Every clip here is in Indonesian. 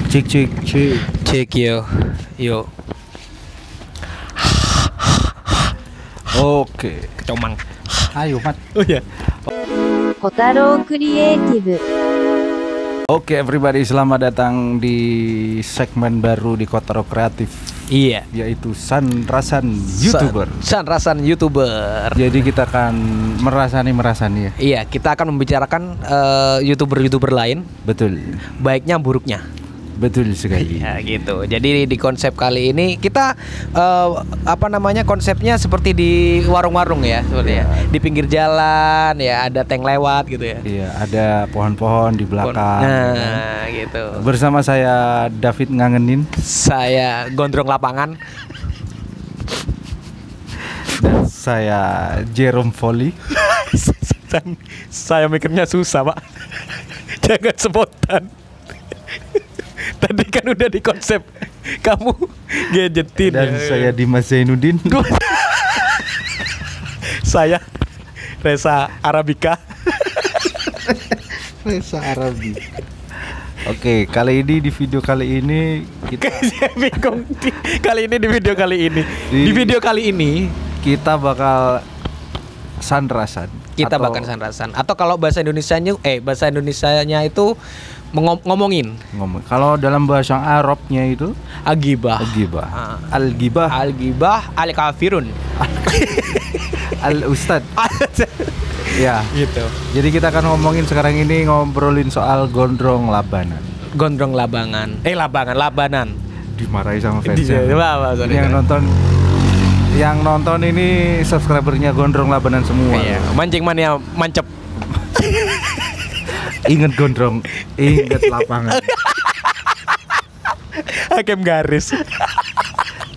Cek cek cek. Cek yo. Oke. Kecomang. Ayo Mat. Oh ya. Kotaro Creative. Oke everybody, selamat datang di segmen baru di Kotaro Kreatif. Iya. Yaitu Sanrasan YouTuber. Sanrasan YouTuber. Jadi kita akan merasani ya. Iya, kita akan membicarakan YouTuber lain, Betul. baiknya buruknya. Betul sekali. Ya gitu. Jadi di konsep kali ini kita konsepnya seperti di warung-warung ya, seperti ya. Di pinggir jalan ya, ada tank lewat gitu ya. Iya, ada pohon-pohon di belakang. Nah, gitu. Bersama saya David Ngangenin Saya gondrong lapangan. dan saya Jerome Foley. Saya mikirnya susah, Pak. Jangan spontan. Tadi kan udah di konsep kamu gadgetin. Dan saya Dimas Zainuddin. Saya Reza Arabica. Reza Arabi. Oke, kali ini di video kali ini kita Saya bingung di video kali ini. Di video kali ini kita bakal sanrasan. bakal sanrasan. Atau kalau bahasa Indonesianya itu ngomongin. Kalau dalam bahasa Arabnya itu Agibah. Al-Gibah, Al-Gibah Al-Kafirun. Al-Ustad. Ya, Gitu. jadi kita akan ngomongin sekarang ini, ngobrolin soal gondrong labanan. Gondrong labangan. Labanan. Dimarahi sama Sorry. Yang nonton ini subscribernya gondrong labanan semua. Iya, mancing mania mancep. Ingat gondrong, ingat lapangan. Hakem garis.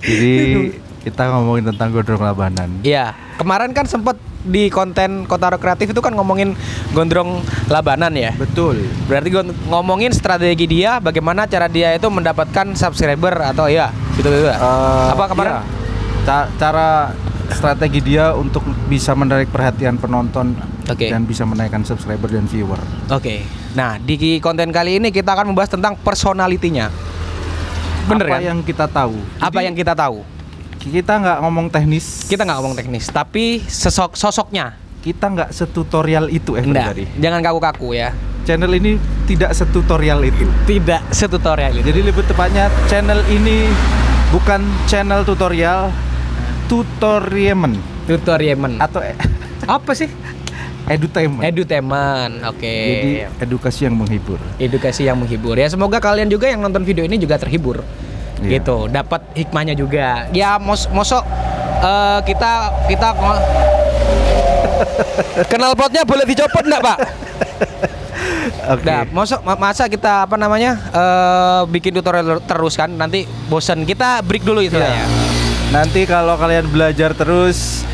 Jadi kita ngomongin tentang gondrong labanan. Iya, kemarin kan sempat di konten Kotaro Kreatif itu kan ngomongin gondrong labanan ya. Betul. Berarti ngomongin strategi dia, bagaimana cara dia itu mendapatkan subscriber atau ya gitu. Apa kemarin? Iya. Cara strategi dia untuk bisa menarik perhatian penonton. Oke. Dan bisa menaikkan subscriber dan viewer. Oke. Nah, di konten kali ini kita akan membahas tentang personalitinya. Bener Apa kan? yang kita tahu? Apa yang kita tahu? Kita nggak ngomong teknis. Kita nggak ngomong teknis, tapi sosoknya. Kita nggak setutorial itu Enggak, tadi. jangan kaku-kaku ya. Channel ini tidak setutorial itu. Tidak setutorial itu. Jadi lebih tepatnya channel ini bukan channel tutorial, tutoriamen atau Apa sih? edutainment. Edutainment. Oke. Jadi edukasi yang menghibur. Edukasi yang menghibur. Ya semoga kalian juga yang nonton video ini juga terhibur. Iya. Gitu, dapat hikmahnya juga. Ya mosok kita knalpotnya boleh dicopot enggak, Pak? Oke. Nah, masa kita bikin tutorial terus kan nanti bosan. Kita break dulu itu Iya. ya. Nanti kalau kalian belajar terus,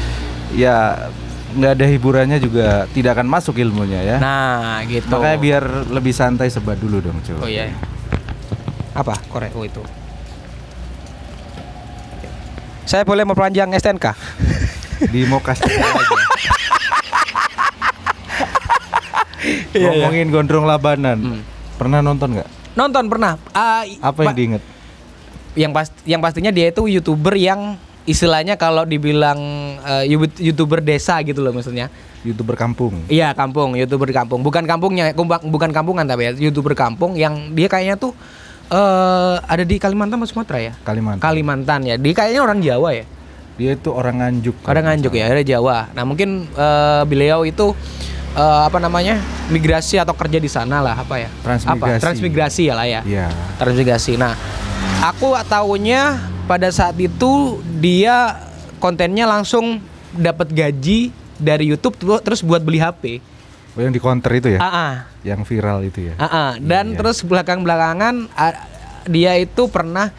ya nggak ada hiburannya juga tidak akan masuk ilmunya ya. Nah, gitu. Makanya biar lebih santai sebat dulu dong, coba. Oh iya. Apa? Korek itu. Saya boleh memperpanjang STNK? Di Mokas aja. Iya, Ngomongin gondrong labanan. Pernah nonton nggak? Nonton pernah. Apa yang diinget? Yang pastinya dia itu YouTuber yang istilahnya kalau dibilang YouTuber desa gitu loh maksudnya. YouTuber kampung. Iya, YouTuber kampung. Bukan kampungan tapi ya, YouTuber kampung yang dia kayaknya tuh ada di Kalimantan atau Sumatera ya? Kalimantan ya. Dia kayaknya orang Jawa ya. Dia itu orang Nganjuk. Ya, ada Jawa. Nah, mungkin beliau itu migrasi atau kerja di sana lah ya? Transmigrasi ya lah ya. Iya. Transmigrasi. Nah, aku tahunya pada saat itu dia kontennya langsung dapat gaji dari YouTube terus buat beli HP. Oh, yang di counter itu ya? Yang viral itu ya? Dan Iya. terus belakangan dia itu pernah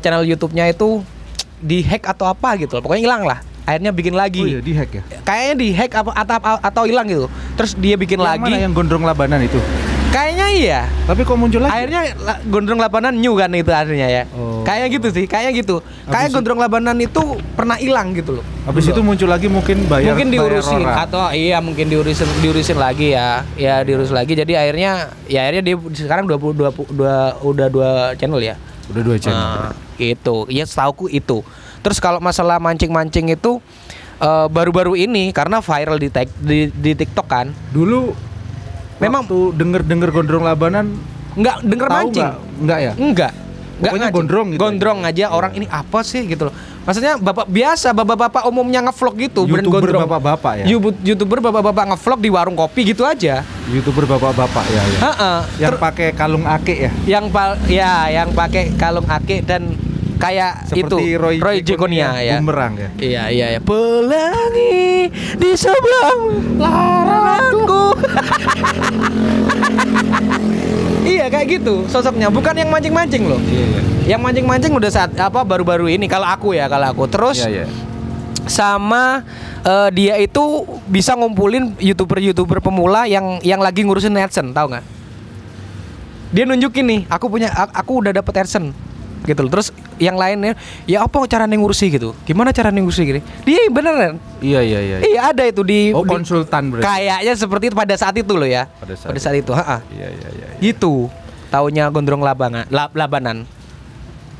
channel YouTube-nya itu dihack atau apa gitu. Pokoknya hilang lah. Akhirnya bikin lagi. Oh iya, dihack ya? Kayaknya dihack atau hilang gitu. Terus dia bikin Yang lagi. mana yang gondrong labanan itu? Kayaknya iya. Tapi kok muncul lagi? Akhirnya Gondrong Labanan new kan itu artinya ya. Kayak gitu sih, kayak gitu. Kayak Gondrong Labanan itu pernah hilang gitu loh. Habis itu muncul lagi mungkin bayar. Mungkin diurusin orang. atau iya mungkin diurusin lagi ya. Ya diurus lagi. Jadi akhirnya dia sekarang udah 2 channel ya. Udah 2 channel. Itu. Ya setauku itu. Terus kalau masalah mancing-mancing itu baru-baru ini karena viral di TikTok kan. Dulu memang tuh denger Gondrong Labanan nggak denger mancing. Enggak ya? Enggak. Pokoknya gondrong gitu. Gondrong aja orang ini apa sih gitu loh. Maksudnya bapak-bapak umumnya ngevlog gitu, YouTuber bapak-bapak ya. YouTuber bapak-bapak ngevlog di warung kopi gitu aja. YouTuber bapak-bapak ya. Yang pakai kalung ake ya. Yang pakai kalung ake dan kayak seperti itu Roy Jekonia ya. Bumerang ya. Iya. Pelangi di sebelah laranganku. Iya kayak gitu sosoknya, bukan yang mancing-mancing loh. Iya. Yang mancing-mancing udah saat baru-baru ini kalau aku terus sama dia itu bisa ngumpulin YouTuber pemula yang lagi ngurusin AdSense, tahu nggak? Dia nunjukin nih, aku udah dapet AdSense gitu loh. Terus yang lainnya ya apa cara ngurusi gitu, gimana cara ngurusi gitu, dia beneran iya ada itu di konsultan berarti kayaknya seperti itu pada saat itu loh ya, pada saat itu iya gitu taunya Gondrong Labanan.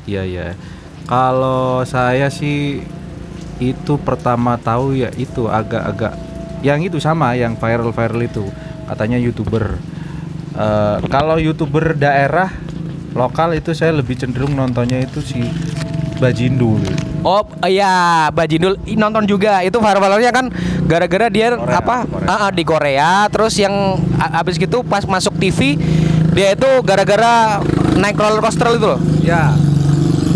Iya kalau saya sih itu pertama tahu ya itu agak yang itu sama yang viral itu katanya YouTuber. Kalau YouTuber daerah lokal itu saya lebih cenderung nontonnya itu si Bajindul. Oh iya, Bajindul nonton juga. Itu viral-viralnya kan gara-gara dia Korea. Di Korea. Terus yang abis gitu pas masuk TV dia itu gara-gara naik roller coaster itu loh. Ya.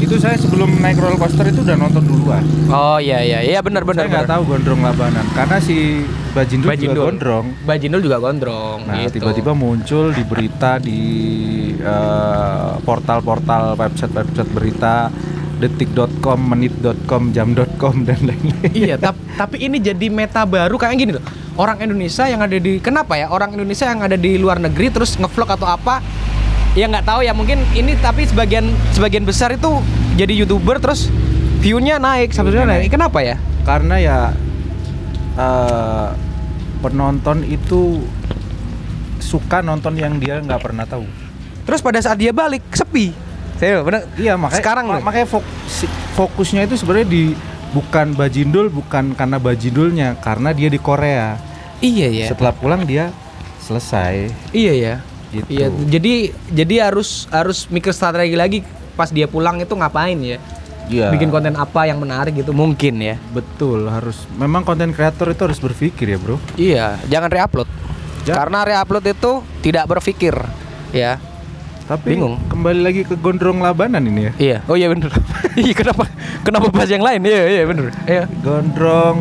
Itu saya sebelum naik roller coaster itu udah nonton duluan. Oh iya benar. Saya nggak tahu Gondrong Labanan karena si Bajindul juga gondrong. Bajindul juga gondrong. Nah gitu. tiba-tiba muncul di berita di portal-portal website berita detik.com, menit.com, jam.com dan lain-lain. Iya, tapi ini jadi meta baru kayak gini loh. Orang Indonesia yang ada di orang Indonesia yang ada di luar negeri terus ngevlog atau apa? Ya nggak tahu ya, mungkin ini tapi sebagian besar itu jadi YouTuber terus view-nya naik, subscribe-nya naik. Kenapa ya? Karena ya penonton itu suka nonton yang dia nggak pernah tahu. Terus pada saat dia balik sepi. Bener. Iya makanya sekarang makanya fokusnya itu sebenarnya bukan Bajindul, bukan karena Bajindulnya, karena dia di Korea. Iya ya. Setelah pulang dia selesai. Iya ya. Gitu. Iya. Jadi harus mikir strategi lagi pas dia pulang itu ngapain ya? Iya. Bikin konten apa yang menarik gitu mungkin ya. Betul, harus. Memang konten kreator itu harus berpikir ya, Bro. Iya, jangan reupload. Karena reupload itu tidak berpikir, ya. Tapi bingung. Kembali lagi ke Gondrong Labanan ini ya. Iya. Oh iya bener. Iya kenapa bahas yang lain? Iya bener. Iya. Gondrong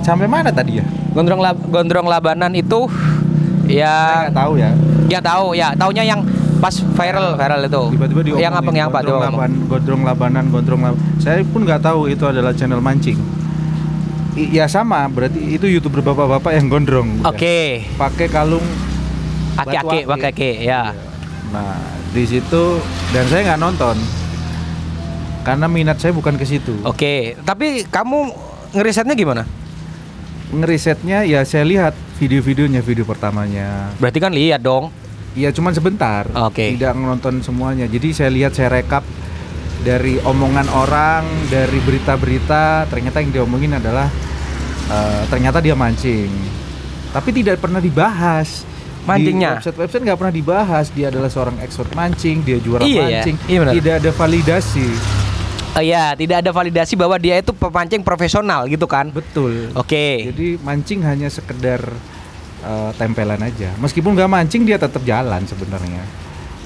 sampai mana tadi ya? Gondrong Labanan itu ya nggak tahu ya. Ya tahu ya. Taunya yang pas viral itu. Tiba-tiba diomongin yang apa? Gondrong Labanan. Saya pun nggak tahu itu adalah channel mancing. Ya sama, berarti itu YouTuber bapak-bapak yang gondrong. Oke. Pakai kalung pakai ya. Nah, di situ dan saya nggak nonton karena minat saya bukan ke situ. Oke, tapi kamu ngerisetnya gimana? Ngerisetnya ya saya lihat video-videonya, video pertamanya. Berarti kan lihat dong? Iya, cuman sebentar. Oke. Tidak nonton semuanya. Jadi saya lihat, saya rekap dari omongan orang, dari berita-berita. Ternyata yang diomongin adalah ternyata dia mancing, tapi tidak pernah dibahas. Mancingnya di website nggak pernah dibahas dia adalah seorang expert mancing, dia juara mancing. Iya, tidak ada validasi. Iya, tidak ada validasi bahwa dia itu pemancing profesional gitu kan. Betul. Oke. Jadi mancing hanya sekedar tempelan aja. Meskipun nggak mancing dia tetap jalan sebenarnya.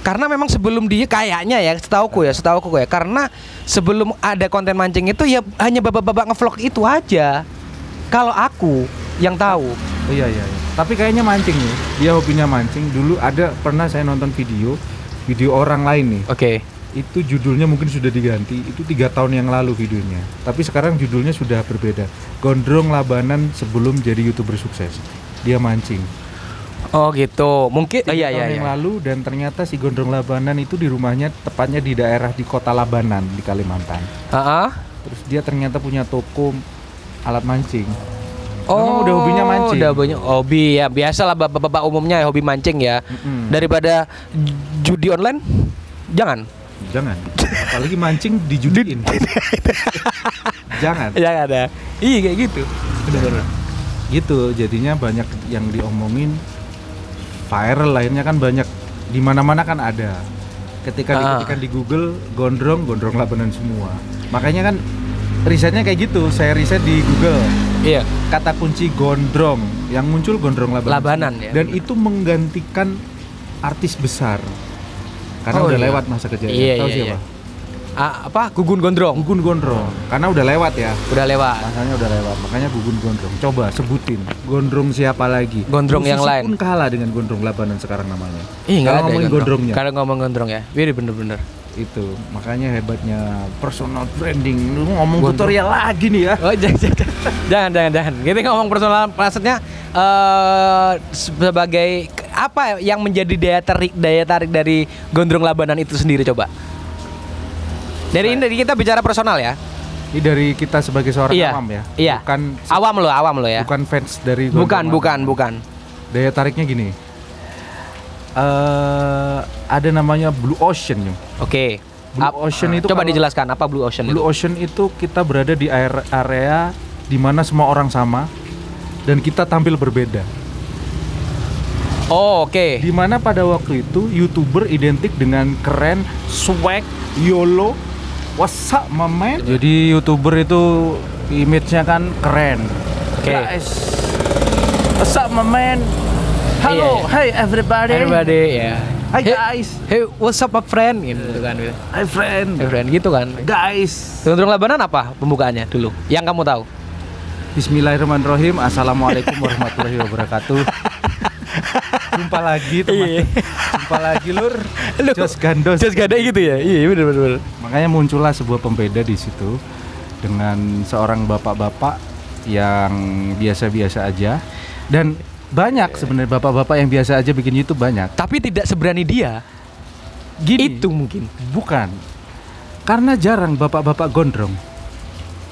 Karena memang sebelum dia kayaknya ya, setauku ya, karena sebelum ada konten mancing itu ya hanya bapak-bapak ngevlog itu aja. Kalau aku yang tahu. Oh, iya. Tapi kayaknya mancing nih. Dia hobinya mancing. Dulu pernah saya nonton video orang lain nih. Oke. Itu judulnya mungkin sudah diganti. Itu 3 tahun yang lalu videonya. Tapi sekarang judulnya sudah berbeda. Gondrong Labanan sebelum jadi YouTuber sukses. Dia mancing. Oh gitu. Mungkin 3 iya tahun yang iya. lalu, dan ternyata si Gondrong Labanan itu di rumahnya, tepatnya di daerah di kota Labanan di Kalimantan. Heeh. Terus dia ternyata punya toko alat mancing. Memang udah hobinya mancing. Udah banyak hobi ya. Biasalah bapak-bapak umumnya hobi mancing ya. Daripada judi online, jangan. Jangan. Apalagi mancing dijudiin. Jangan. Jangan ada. Iya kayak gitu. Benar-benar. Gitu, jadinya banyak yang diomongin, viral lainnya kan banyak, di mana-mana kan ada. Ketika diketikkan di Google Gondrong Labanan semua. Makanya kan risetnya kayak gitu, saya riset di Google. Iya. Kata kunci Gondrong, yang muncul Gondrong Labanan. Ya. Dan itu menggantikan artis besar. Karena udah lewat masa kejayaan. Iya, Tahu iya, siapa? Apa? Gugun Gondrong. Gugun Gondrong. Karena udah lewat ya. Udah lewat. Masanya udah lewat, makanya Gugun Gondrong. Coba sebutin Gondrong siapa lagi? Gondrong yang Musisi lain pun kalah dengan Gondrong Labanan sekarang namanya. Ih, Kalau ada ngomongin Gondrongnya. Kalau ngomong Gondrong ya. Iya bener-bener. Itu makanya hebatnya personal branding. Lu ngomong Gondrong. tutorial lagi nih ya. Oh jangan. Kita ngomong personal, maksudnya sebagai apa yang menjadi daya tarik dari Gondrong Labanan itu sendiri coba. Dari kita bicara personal ya. Ini dari kita sebagai seorang Iya. awam ya. Iya. Bukan Awam lo ya. bukan fans dari Gondrong Bukan. Labanan. Daya tariknya gini. Ada namanya Blue Ocean ya. Oke. Blue Ocean itu coba kalau- dijelaskan apa Blue Ocean Blue itu? Ocean itu kita berada di area di mana semua orang sama dan kita tampil berbeda. Oh, oke. Di mana pada waktu itu YouTuber identik dengan keren, swag, YOLO, what's up my man? Jadi YouTuber itu image-nya kan keren. Oke. Guys, what's up my man? Halo, Iya. hey everybody. Everybody ya. Hi guys. Hey, what's up my friend? Gitu kan. Hi friend. Hey friend gitu kan. Guys. Gondrong Labanan apa pembukaannya dulu? Yang kamu tahu? Bismillahirrahmanirrahim. Assalamualaikum warahmatullahi wabarakatuh. Jumpa lagi teman. Iya. Jumpa lagi lur. Lu, Jos gandos. Jos gada gitu ya? Iya bener. Makanya muncullah sebuah pembeda di situ dengan seorang bapak-bapak yang biasa-biasa aja, dan banyak sebenarnya bapak-bapak yang biasa aja bikin YouTube banyak. Tapi tidak seberani dia. Gini, Itu mungkin. bukan karena jarang bapak-bapak gondrong.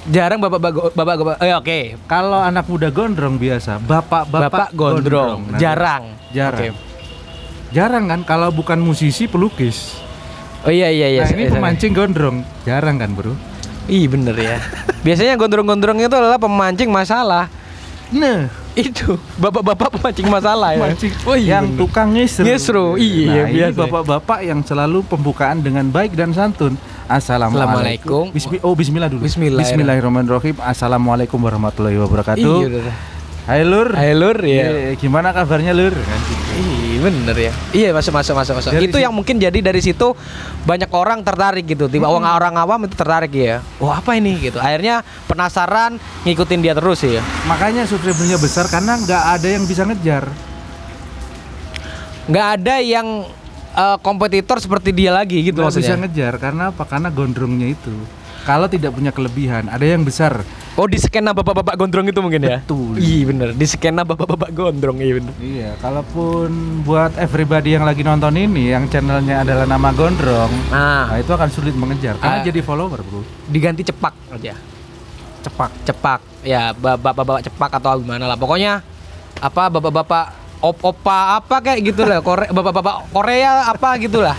Jarang bapak-bapak. Oke. Kalau anak muda gondrong biasa, bapak-bapak Bapak gondrong. Nah, Jarang. Jarang. Oke. Jarang kan kalau bukan musisi pelukis. Oh iya. Nah, ini pemancing gondrong. Jarang kan, Bro? Ih bener ya. Biasanya gondrong-gondrong itu adalah pemancing masalah. Nah, Itu bapak-bapak pemancing masalah ya. mancing Oh, iya yang bener. tukang ngisru. Ngisru, iya, Nah, ini biasa. bapak-bapak yang selalu pembukaan dengan baik dan santun. Assalamualaikum. Assalamualaikum. Bismillah dulu. Bismillahirrahmanirrahim. Assalamualaikum warahmatullahi wabarakatuh. Iya udah. Hai Lur. Hai Lur ya. Gimana kabarnya Lur? Kan gitu. Iya bener ya. Iya masuk. Dari Itu yang mungkin jadi dari situ banyak orang tertarik gitu. Tiba orang awam itu tertarik ya. Oh apa ini gitu. Akhirnya penasaran ngikutin dia terus ya. Makanya subscribernya besar karena nggak ada yang bisa ngejar. Nggak ada yang kompetitor seperti dia lagi gitu Nggak bisa maksudnya. ngejar karena apa? Karena gondrongnya itu. Kalau tidak punya kelebihan, ada yang besar. Oh di skena bapak-bapak gondrong itu mungkin ya. Betul. Iya bener. Di skena bapak-bapak gondrong iya bener. Iya, kalaupun buat everybody yang lagi nonton ini, yang channelnya adalah nama gondrong, nah Nah itu akan sulit mengejar karena Ah. jadi follower, Bro. diganti cepak aja. Cepak ya bapak-bapak cepak atau gimana lah pokoknya apa bapak-bapak opa apa kayak gitu lah bapak-bapak Korea apa gitulah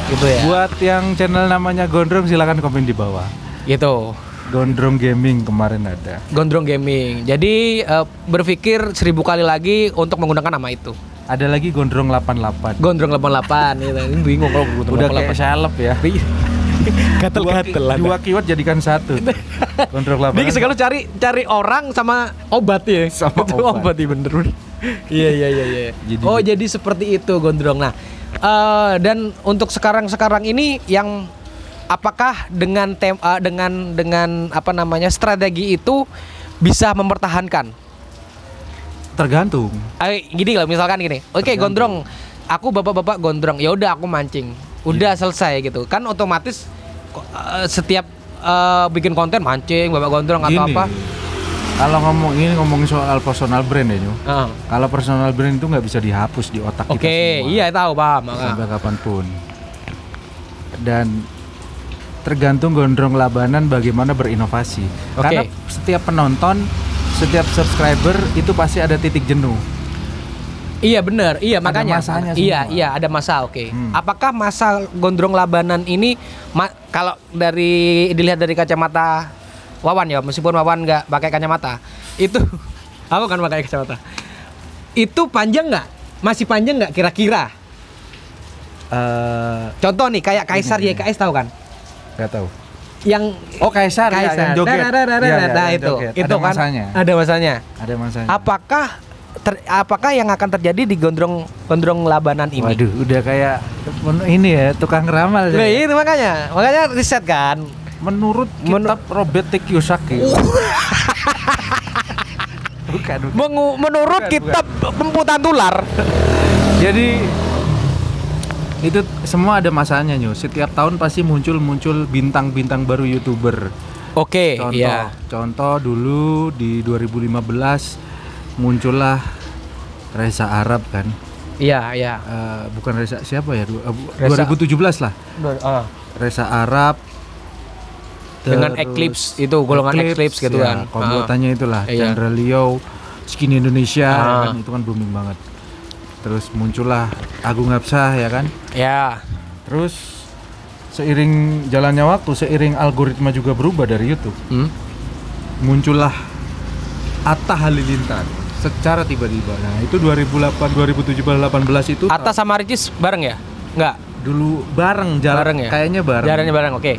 gitu ya Buat yang channel namanya gondrong silakan komen di bawah. gitu. Gondrong Gaming kemarin ada. Gondrong Gaming jadi berpikir 1000 kali lagi untuk menggunakan nama itu. Ada lagi gondrong 88. Gondrong 88 gitu. Ini bingung kalau Gondrong Udah kayak 88. seleb ya. Gatel-gatel Dua keyword jadikan satu. Gondrong 88. Dia selalu cari orang sama obat ya. Sama Itu obat. ya bener. Iya. Jadi- Oh jadi seperti itu gondrong. Nah dan untuk sekarang ini yang apakah dengan dengan apa namanya strategi itu bisa mempertahankan? Tergantung. Gini lah misalkan gini. Oke gondrong. Aku bapak-bapak gondrong. Ya udah aku mancing. Udah selesai gitu. Kan otomatis setiap bikin konten mancing bapak gondrong atau Gini, apa. Kalau ngomongin soal personal brand ya, Nyu. Ah. Kalau personal brand itu nggak bisa dihapus di otak kita semua. Iya tahu paham. Sampai kapanpun. Dan tergantung Gondrong Labanan bagaimana berinovasi. Karena setiap penonton, setiap subscriber itu pasti ada titik jenuh. Iya benar, iya Ada makanya. masanya Iya, semua. iya ada masa, Apakah masa Gondrong Labanan ini kalau dilihat dari kacamata Wawan ya, meskipun Wawan nggak pakai kacamata, itu aku kan pakai kacamata. Itu panjang nggak? Masih panjang nggak kira-kira? Contoh nih kayak Kaisar YKS tahu kan? Gak tahu. Yang Kaisar, ya, yang joget. Nah, yang itu joget. itu Ada kan masanya. ada masanya. Ada masanya. Apakah yang akan terjadi di Gondrong Labanan ini? Waduh, udah kayak ini ya, tukang ramal. Nah, itu makanya riset kan. Menurut kitab Robert T. Kiyosaki. bukan. Menurut kitab Pemputan Tular. Jadi itu semua ada masanya, Nyu. Setiap tahun pasti muncul bintang-bintang baru YouTuber. Oke, iya. Contoh dulu di 2015 muncullah Reza Arab kan. Iya. Bukan Reza siapa ya? Reza. 2017 lah. Reza Arab dengan terus Eclipse itu golongan Eclipse gitu ya, kan. Komplotannya itulah Iya. Chandra Leo, Skin Indonesia kan, itu kan booming banget. Terus muncullah Agung Hapsah ya kan. Ya. Terus seiring jalannya waktu, seiring algoritma juga berubah dari YouTube, muncullah Atta Halilintar secara tiba-tiba. Nah itu 2008, 2017, 2018 itu Atta sama Ricis bareng ya? Enggak. Dulu bareng jalan, Bareng ya? kayaknya bareng. Jalannya bareng, oke.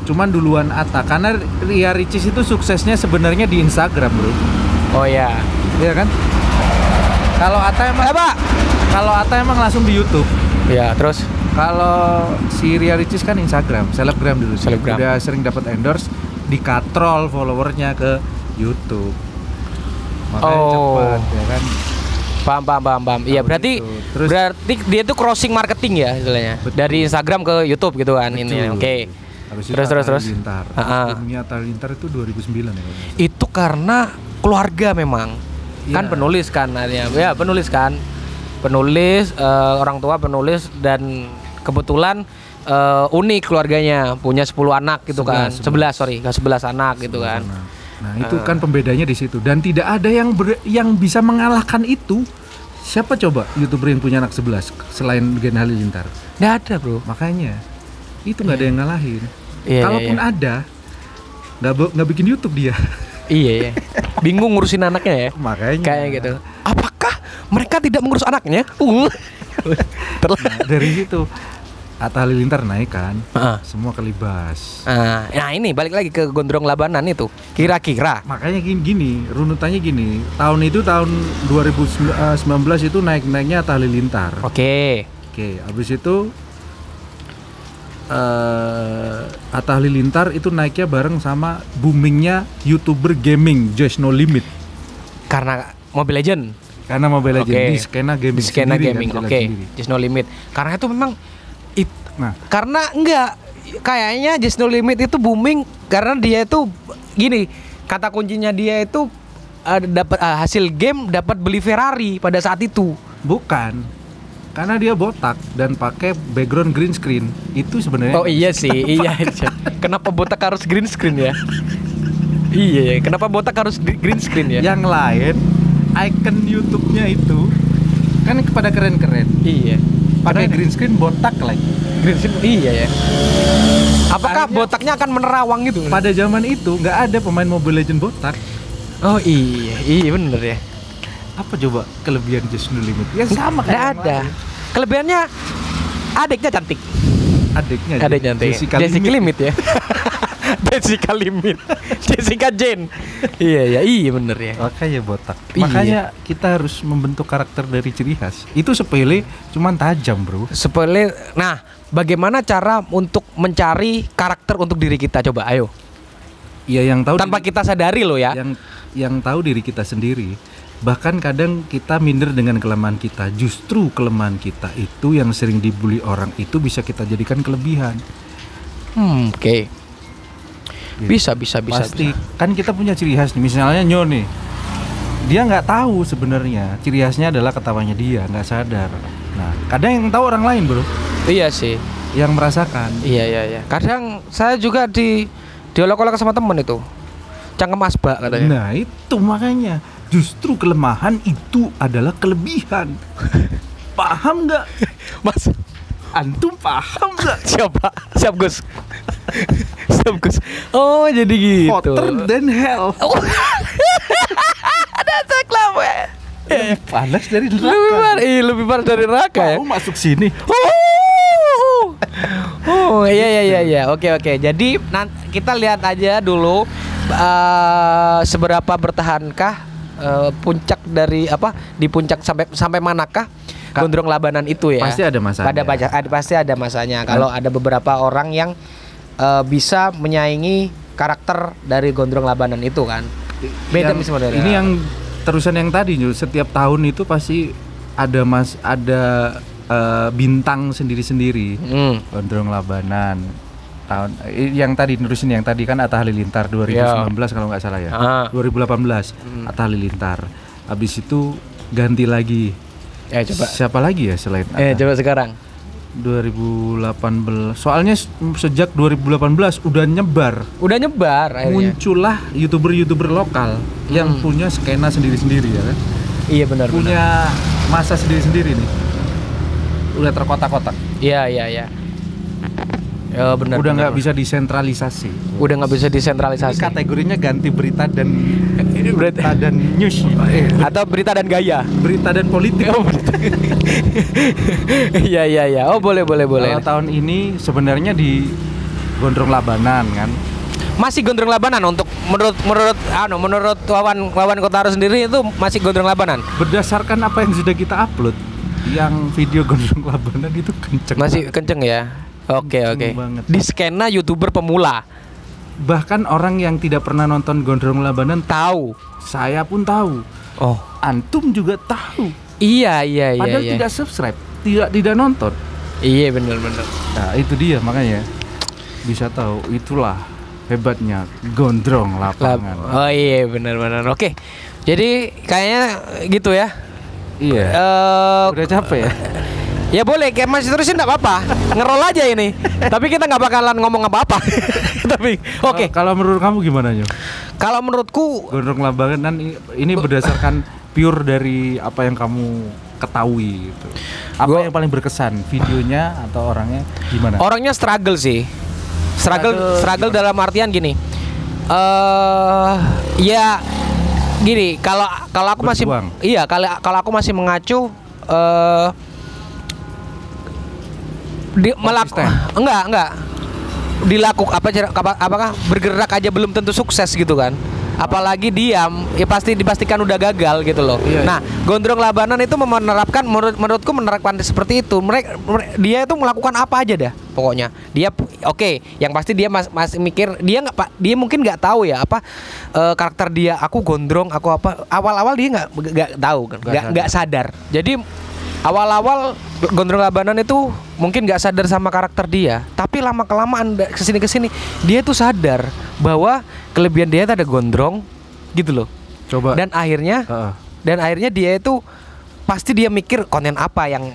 Cuman duluan Atta, karena Ria Ricis itu suksesnya sebenarnya di Instagram, bro. Oh ya. Iya kan? Kalau Atta emang langsung di YouTube. Ya, terus Kalau si Ria Ricis kan Instagram, selebgram dulu. Selebgram. Udah sering dapat endorse, dikatrol followernya ke YouTube. Makanya cepet ya kan. Paham. Iya, berarti gitu. Terus- berarti dia tuh crossing marketing ya istilahnya. Betul. Dari Instagram ke YouTube gitu kan ini. Betul. Oke. Habis itu Terus. Atta Halilintar. Boomnya Atta Halilintar itu 2009 ya. kalau nggak salah. Itu karena keluarga memang. Kan Iya. penulis kan artinya. Ya, penulis kan. Penulis orang tua penulis dan kebetulan unik keluarganya, punya 10 anak gitu kan. 11 anak gitu kan. Nah, itu kan pembedanya di situ, dan tidak ada yang bisa mengalahkan itu. Siapa coba YouTuber yang punya anak 11 selain Gen Halilintar? Nggak ada, Bro. Makanya itu nggak ada yang ngalahin. Iya, Kalaupun iya. ada, nggak bikin YouTube dia. Iya. Bingung ngurusin anaknya ya. Makanya Kayak gitu. Apakah mereka tidak mengurus anaknya? Nah, dari situ Atta Halilintar naik kan, semua kelibas. Nah ini balik lagi ke Gondrong Labanan itu. Kira-kira. Makanya gini, runutannya gini. Tahun 2019 itu naiknya Atta Halilintar. Oke. Habis itu Atta Halilintar itu naiknya bareng sama boomingnya YouTuber gaming Just No Limit. Karena Mobile Legend. Karena Mobile Legends Oke. di skena gaming. Di skena sendiri gaming. kan, Oke. jalan sendiri. Just No Limit. Karena itu memang Nah, karena enggak kayaknya Just No Limit itu booming karena dia itu gini, kata kuncinya dia itu dapat hasil game dapat beli Ferrari pada saat itu. bukan. Karena dia botak dan pakai background green screen. Itu sebenarnya. Oh iya sih, iya. Kenapa botak harus green screen ya? Iya, kenapa botak harus green screen ya? Yang lain icon YouTube-nya itu kan kepada keren-keren. Iya. Pakai Keren. green screen botak lagi. Green screen. Iya ya. Apakah Akhirnya- botaknya akan menerawang gitu? Pada zaman itu nggak ada pemain Mobile Legends botak. Oh iya bener ya. Apa coba kelebihan Just No Limit? Ya sama Nggak kayak yang ada. lain. Kelebihannya adiknya cantik. Adiknya Cantik. Jessica Limit ya. Jessica Limit. Jessica Jane. Iya bener ya. Makanya botak. Iya. Makanya kita harus membentuk karakter dari ciri khas. Itu sepele, cuman tajam, bro. Sepele. Nah, bagaimana cara untuk mencari karakter untuk diri kita? Coba, ayo. Ya yang tahu Tanpa kita sadari loh ya. yang tahu diri kita sendiri. Bahkan kadang kita minder dengan kelemahan kita. Justru kelemahan kita itu yang sering dibully orang itu bisa kita jadikan kelebihan. Oke. Bisa. Pasti kan kita punya ciri khas nih. Misalnya Nyo nih, dia nggak tahu sebenarnya ciri khasnya adalah ketawanya dia, nggak sadar. Nah, kadang yang tahu orang lain bro, Iya sih. yang merasakan. Iya. Kadang saya juga diolok-olok sama temen itu. Cangkem asbak katanya. Nah itu makanya justru kelemahan itu adalah kelebihan. Paham nggak? Mas, Antum paham nggak? Siap Gus. Siap Gus. Oh jadi gitu. Hotter than hell. Ada saklama. Lebih panas dari neraka. Lebih panas dari neraka ya. Mau masuk sini. Oh iya. Oke. Jadi kita lihat aja dulu seberapa bertahankah puncak dari di puncak sampai manakah Gondrong Labanan itu ya. Pasti ada masanya. Pasti ada masanya. Kalau ada beberapa orang yang bisa menyaingi karakter dari Gondrong Labanan itu kan. Beda sebenarnya. Ini yang terusan yang tadi setiap tahun itu pasti ada bintang sendiri-sendiri. Gondrong Labanan tahun yang tadi nerusin yang tadi kan Atta Halilintar 2019 kalau nggak salah ya. 2018 Atta Halilintar. Habis itu ganti lagi. Coba. Siapa lagi ya selain Atta? Coba sekarang. 2018. Soalnya sejak 2018 udah nyebar akhirnya. Muncullah YouTuber lokal yang punya skena sendiri-sendiri ya kan. Iya benar. Punya masa sendiri-sendiri nih. Udah terkotak-kotak. Iya. Ya benar. Udah nggak bisa disentralisasi. Ini kategorinya ganti berita dan news atau berita dan gaya. Berita dan politik. Iya. Oh boleh. Kalau tahun ini sebenarnya di Gondrong Labanan kan. Masih Gondrong Labanan untuk menurut Wawan Kotaro sendiri itu masih Gondrong Labanan. Berdasarkan apa yang sudah kita upload, yang video Gondrong Labanan itu kenceng. Masih kenceng ya. Oke. Banget. Di skena YouTuber pemula. Bahkan orang yang tidak pernah nonton Gondrong Labanan tahu. Saya pun tahu. Oh, antum juga tahu. Iya. Padahal tidak subscribe, tidak nonton. Iya benar. Nah itu dia makanya bisa tahu itulah hebatnya Gondrong Lapangan. Oh iya benar. Oke. Jadi kayaknya gitu ya. Iya. Udah capek ya. Ya boleh, kayak masih terusin enggak apa-apa. Ngerol aja ini. Tapi kita nggak bakalan ngomong apa-apa. Tapi oke. Kalau menurut kamu gimana, Nyo? Kalau menurutku Gondrong Labanan ini berdasarkan pure dari apa yang kamu ketahui gitu. Apa yang paling berkesan, videonya atau orangnya gimana? Orangnya struggle sih. Struggle dalam artian gini. Ya gini, kalau aku masih kalau aku masih mengacu enggak apakah bergerak aja belum tentu sukses gitu kan, apalagi diam ya pasti dipastikan udah gagal gitu loh. Nah Gondrong Labanan itu menerapkan menurutku menerapkan seperti itu. Dia itu melakukan apa aja dah pokoknya dia yang pasti dia masih mikir, dia mungkin nggak tahu ya apa karakter dia, aku gondrong aku apa, awal dia nggak tahu kan, nggak sadar. Jadi awal-awal Gondrong Labanan itu mungkin nggak sadar sama karakter dia, tapi lama kelamaan kesini dia tuh sadar bahwa kelebihan dia itu ada gondrong gitu loh. Coba. Dan akhirnya dia itu pasti dia mikir konten apa yang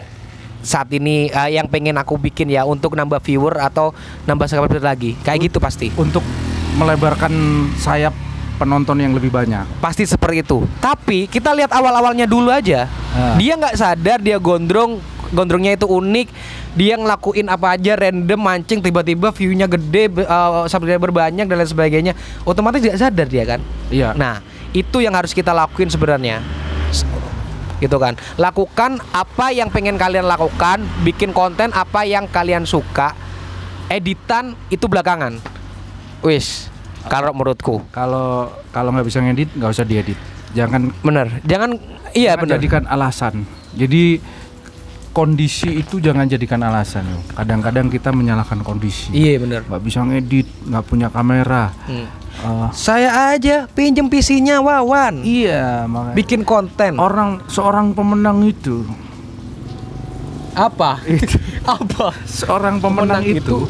saat ini yang pengen aku bikin ya untuk nambah viewer atau nambah subscriber lagi kayak gitu pasti. Untuk melebarkan sayap penonton yang lebih banyak. Pasti seperti itu. Tapi kita lihat awal-awalnya dulu aja. Dia nggak sadar dia gondrongnya itu unik. Dia ngelakuin apa aja random, mancing, tiba-tiba view-nya gede, subscriber banyak dan lain sebagainya. Otomatis nggak sadar dia kan. Iya. Nah itu yang harus kita lakuin sebenarnya. Gitu kan. Lakukan apa yang pengen kalian lakukan. Bikin konten apa yang kalian suka. Editan itu belakangan. Wis. Kalau menurutku, kalau nggak bisa ngedit, nggak usah diedit. Jangan jadikan alasan. Jadi kondisi itu jangan jadikan alasan. Kadang-kadang kita menyalahkan kondisi. Iya benar. Nggak bisa ngedit, nggak punya kamera. Saya aja pinjem PC-nya Wawan. Iya, makanya. Bikin konten. Seorang pemenang itu. Apa? Seorang pemenang itu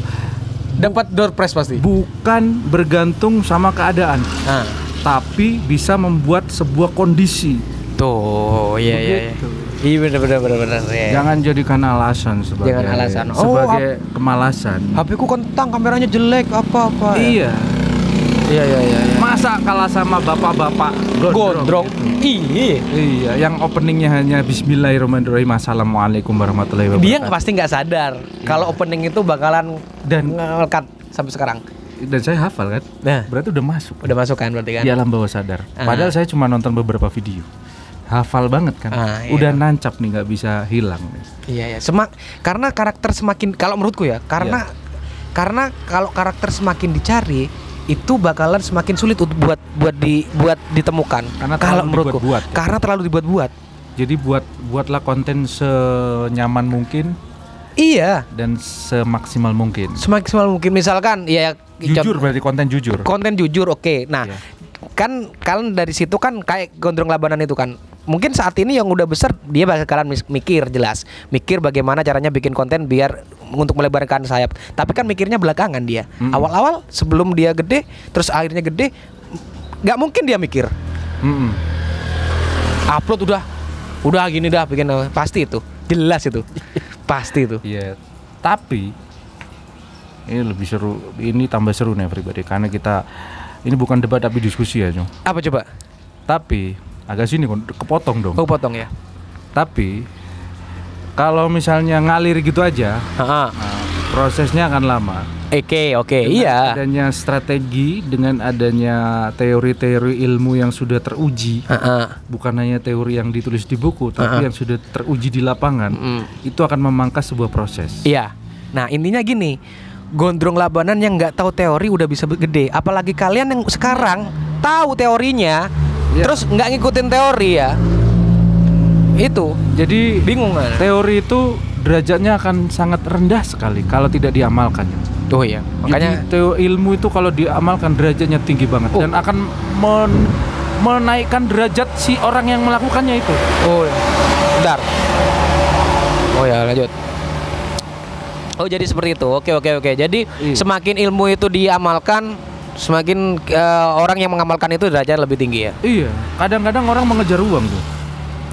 Dapat door prize pasti. Bukan bergantung sama keadaan, Nah. tapi bisa membuat sebuah kondisi. Tuh, iya. Begitu. Iya benar. Ya. Jangan jadikan alasan sebagai Jangan alasan. sebagai kemalasan. HP ku kentang, kameranya jelek apa. Iya. Iya. Masa kalah sama bapak-bapak Gondrong. gitu? Iya, yang openingnya hanya Bismillahirrahmanirrahim, Assalamualaikum warahmatullahi wabarakatuh. Dia pasti nggak sadar kalau opening itu bakalan Dan- ngelekat sampai sekarang. Dan saya hafal kan? Nah. Berarti udah masuk. Udah masuk kan berarti kan? Di alam bawah sadar. Ah. Padahal saya cuma nonton beberapa video. Hafal banget kan? Ah, iya. Udah nancap nih, nggak bisa hilang. Iya. Karena karakter semakin, kalau menurutku ya, karena kalau karakter semakin dicari itu bakalan semakin sulit untuk buat ditemukan. Karena kalau terlalu menurutku, dibuat-buat. karena terlalu dibuat-buat. Jadi buatlah konten senyaman mungkin Iya. dan semaksimal mungkin. Semaksimal mungkin, misalkan ya Jujur, berarti konten jujur. konten jujur, oke. Nah, Iya. kan kalian dari situ kan kayak Gondrong Labanan itu kan. Mungkin saat ini yang udah besar dia bakalan mikir mikir bagaimana caranya bikin konten biar untuk melebarkan sayap. Tapi kan mikirnya belakangan dia. Awal-awal sebelum dia gede, terus akhirnya gede, nggak mungkin dia mikir. Mm-mm. Upload udah gini dah bikin, pasti itu jelas itu, pasti itu. Iya. Tapi ini lebih seru, ini tambah seru nih everybody, karena kita ini bukan debat tapi diskusi ya, Jong. Apa coba? Tapi agak sini kepotong dong. Oh potong ya. Tapi kalau misalnya ngalir gitu aja, Ha-ha. nah, prosesnya akan lama. Oke, Dengan iya. adanya strategi, dengan adanya teori-teori ilmu yang sudah teruji, Ha-ha. bukan hanya teori yang ditulis di buku, tapi yang sudah teruji di lapangan, itu akan memangkas sebuah proses. Iya. Nah intinya gini, Gondrong Labanan yang nggak tahu teori udah bisa gede. Apalagi kalian yang sekarang tahu teorinya, Iya. terus nggak ngikutin teori ya, itu Jadi bingung kan? teori itu derajatnya akan sangat rendah sekali kalau tidak diamalkan. Oh iya. Makanya Jadi ilmu itu kalau diamalkan derajatnya tinggi banget dan akan menaikkan derajat si orang yang melakukannya itu. oh, bentar. Oh ya lanjut. Oh jadi seperti itu. Oke. Jadi Iya. semakin ilmu itu diamalkan, semakin orang yang mengamalkan itu derajat lebih tinggi ya. Iya, kadang-kadang orang mengejar uang tuh.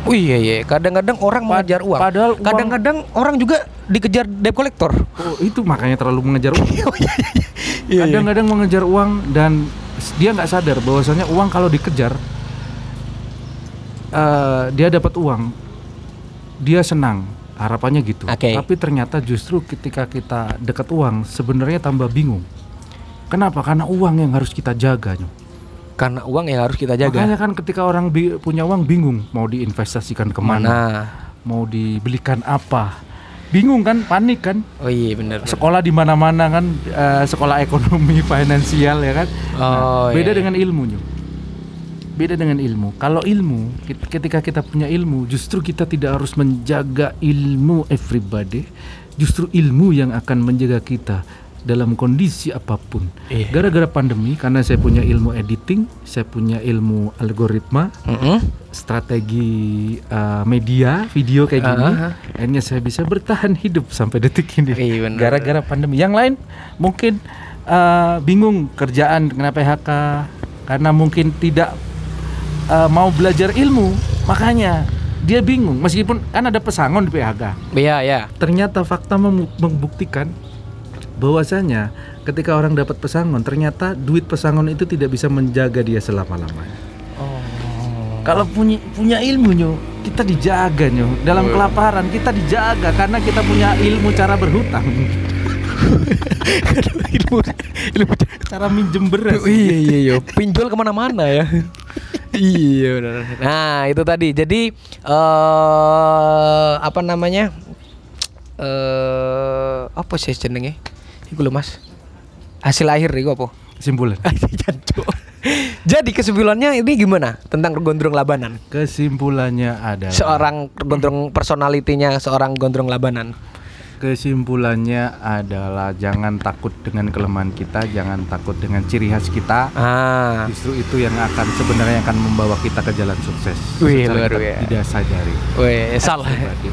Oh iya. Kadang-kadang orang mengejar uang. padahal uang- kadang-kadang orang juga dikejar debt collector. Oh, itu makanya terlalu mengejar uang. Iya. Kadang-kadang mengejar uang dan dia nggak sadar bahwasanya uang kalau dikejar, dia dapat uang, dia senang, harapannya gitu. Oke. Tapi ternyata justru ketika kita dekat uang, sebenarnya tambah bingung. Kenapa? Karena uang yang harus kita jaga. Karena uang yang harus kita jaga. Makanya kan ketika orang punya uang bingung mau diinvestasikan kemana, mau dibelikan apa, bingung kan, panik kan. Oh iya benar. Sekolah di mana-mana kan, sekolah ekonomi, finansial ya kan. Oh, beda iya. dengan ilmunya. Beda dengan ilmu. Kalau ilmu, ketika kita punya ilmu, justru kita tidak harus menjaga ilmu everybody. Justru ilmu yang akan menjaga kita dalam kondisi apapun. Iya. Gara-gara pandemi, karena saya punya ilmu editing, saya punya ilmu algoritma, strategi media, video kayak gini, akhirnya saya bisa bertahan hidup sampai detik ini. Iya, benar. Gara-gara pandemi. Yang lain mungkin bingung kerjaan, kena PHK, karena mungkin tidak mau belajar ilmu, makanya dia bingung. Meskipun kan ada pesangon di PHK, Iya. ternyata fakta membuktikan bahwasanya ketika orang dapat pesangon, ternyata duit pesangon itu tidak bisa menjaga dia selama-lamanya. Kalau punya ilmu nyo, kita dijaga nyo. Dalam kelaparan kita dijaga karena kita punya ilmu cara berhutang. ilmu cara minjem beras. Iya. Pinjol kemana-mana ya. Iya benar. Nah itu tadi. Jadi apa namanya? Apa sih jenenge? Iku lho Mas. Hasil akhir iku apa? Kesimpulan. Jadi kesimpulannya ini gimana tentang Gondrong Labanan? Kesimpulannya adalah Seorang Gondrong, personalitinya seorang Gondrong Labanan. Kesimpulannya adalah jangan takut dengan kelemahan kita, jangan takut dengan ciri khas kita. Justru itu yang akan sebenarnya akan membawa kita ke jalan sukses. Wih, secara luar kita biasa. tidak sadari.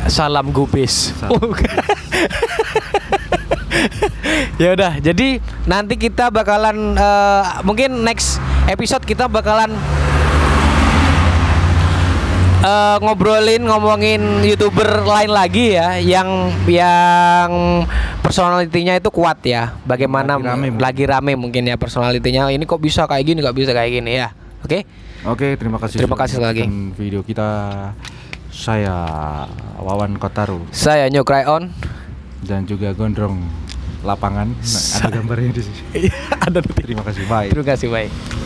Salam gubis. Salam. Ya udah, jadi nanti kita bakalan mungkin next episode kita bakalan ngomongin YouTuber lain lagi ya, yang personalitinya itu kuat ya. Bagaimana lagi rame mungkin ya personalitinya. Ini kok bisa kayak gini, kok bisa kayak gini ya. Oke. Oke, terima kasih. Terima kasih lagi. Video kita, saya Wawan Kotaro, saya New Cryon, dan juga Gondrong Lapangan. Nah, ada gambarnya di sini. ada. Terima kasih. Bye. Terima kasih, bye.